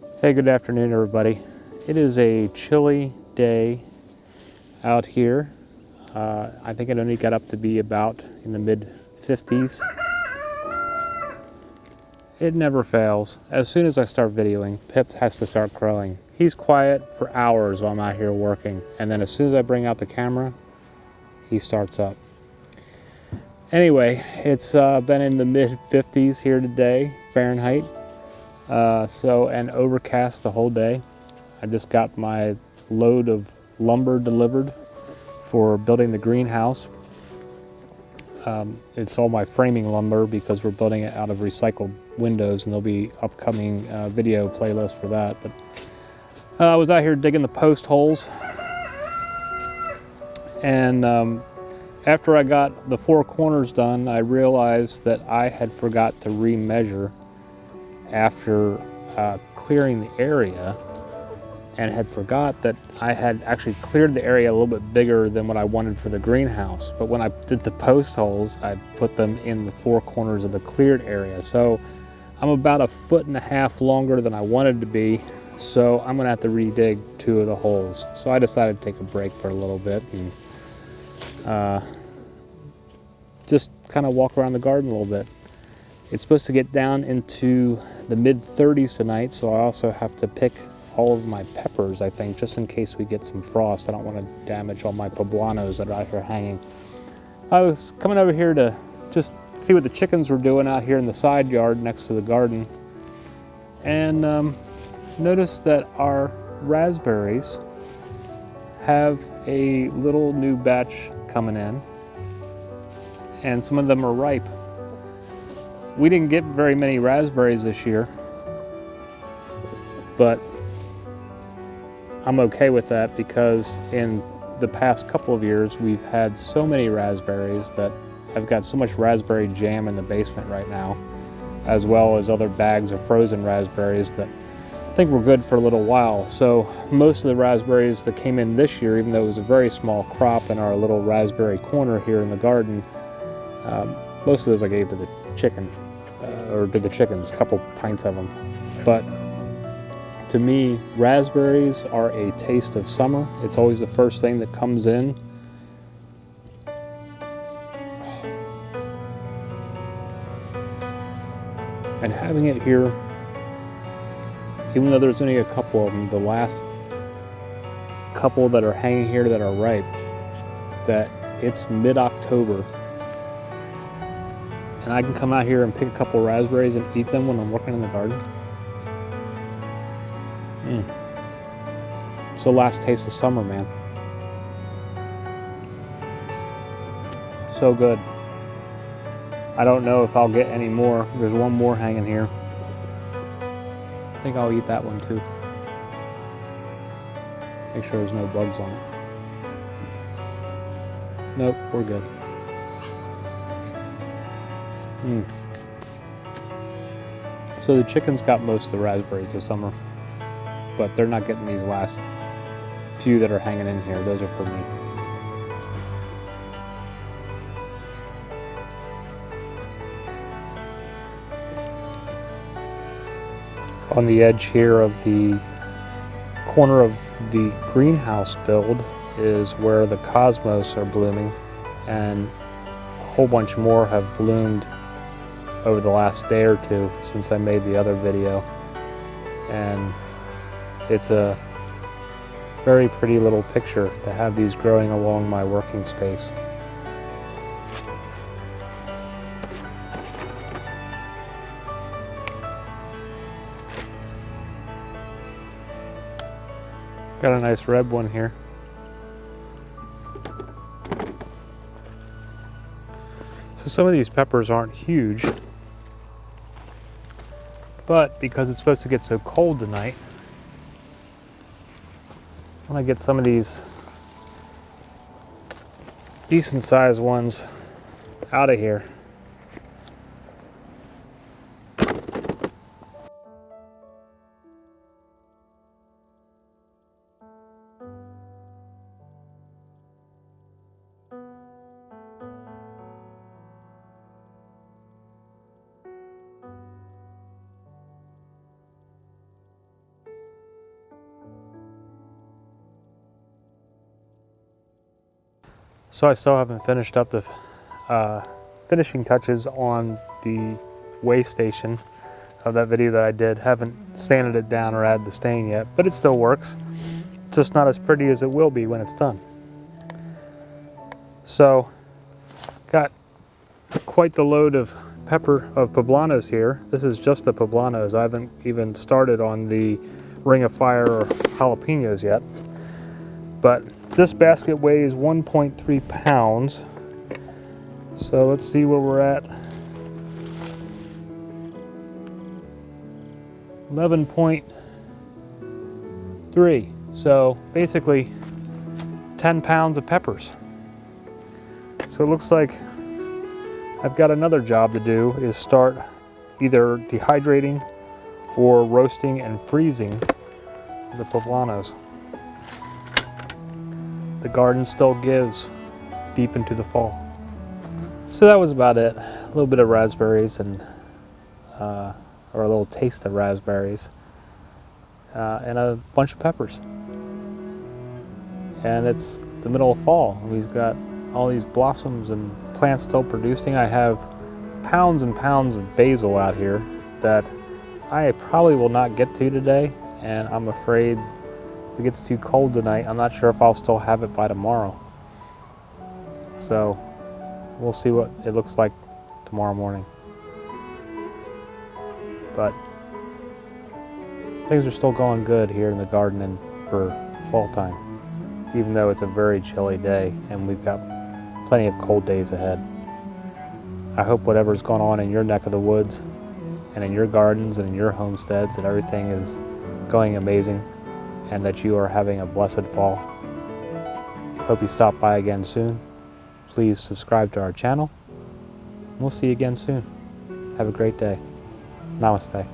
Hey, good afternoon, everybody. It is a chilly day out here. I think it only got up to be about in the mid 50s. It never fails. As soon as I start videoing, Pip has to start crowing. He's quiet for hours while I'm out here working, and then as soon as I bring out the camera, he starts up. Anyway, it's been in the mid 50s here today, Fahrenheit. And overcast the whole day. I just got my load of lumber delivered for building the greenhouse. It's all my framing lumber because we're building it out of recycled windows, and there'll be upcoming video playlist for that. But I was out here digging the post holes, and after I got the four corners done, I realized that I had forgot to remeasure after clearing the area, and had forgot that I had actually cleared the area a little bit bigger than what I wanted for the greenhouse. But when I did the post holes, I put them in the four corners of the cleared area. So I'm about 1.5 feet longer than I wanted to be. So I'm gonna have to redig 2 of the holes. So I decided to take a break for a little bit and just kind of walk around the garden a little bit. It's supposed to get down into the mid 30s tonight, so I also have to pick all of my peppers, I think, just in case we get some frost. I don't want to damage all my poblanos that are out here hanging. I was coming over here to just see what the chickens were doing out here in the side yard next to the garden, and noticed that our raspberries have a little new batch coming in, and some of them are ripe. We didn't get very many raspberries this year, but I'm okay with that because in the past couple of years we've had so many raspberries that I've got so much raspberry jam in the basement right now, as well as other bags of frozen raspberries that I think we're good for a little while. So most of the raspberries that came in this year, even though it was a very small crop in our little raspberry corner here in the garden, most of those I gave to the chicken, or to the chickens, a couple pints of them. But to me, raspberries are a taste of summer. It's always the first thing that comes in. And having it here, even though there's only a couple of them, the last couple that are hanging here that are ripe, that it's mid-October, and I can come out here and pick a couple raspberries and eat them when I'm working in the garden. It's the last taste of summer, man. So good. I don't know if I'll get any more. There's one more hanging here. I think I'll eat that one too. Make sure there's no bugs on it. Nope, we're good. So the chickens got most of the raspberries this summer, but they're not getting these last few that are hanging in here. Those are for me. On the edge here of the corner of the greenhouse build is where the cosmos are blooming, and a whole bunch more have bloomed over the last day or two since I made the other video. And it's a very pretty little picture to have these growing along my working space. Got a nice red one here. So some of these peppers aren't huge, but because it's supposed to get so cold tonight, I want to get some of these decent sized ones out of here. So I still haven't finished up the finishing touches on the weigh station of that video that I did. Haven't sanded it down or added the stain yet, but it still works. Just not as pretty as it will be when it's done. So got quite the load of poblanos here. This is just the poblanos. I haven't even started on the ring of fire or jalapenos yet. But this basket weighs 1.3 pounds. So let's see where we're at. 11.3. So basically 10 pounds of peppers. So it looks like I've got another job to do, is start either dehydrating or roasting and freezing the poblanos. The garden still gives deep into the fall. So that was about it. A little bit of raspberries and or a little taste of raspberries and a bunch of peppers. And it's the middle of fall. We've got all these blossoms and plants still producing. I have pounds and pounds of basil out here that I probably will not get to today, and I'm afraid if it gets too cold tonight, I'm not sure if I'll still have it by tomorrow. So we'll see what it looks like tomorrow morning. But things are still going good here in the garden and for fall time, even though it's a very chilly day and we've got plenty of cold days ahead. I hope whatever's going on in your neck of the woods and in your gardens and in your homesteads, that everything is going amazing and that you are having a blessed fall. Hope you stop by again soon. Please subscribe to our channel. We'll see you again soon. Have a great day. Namaste.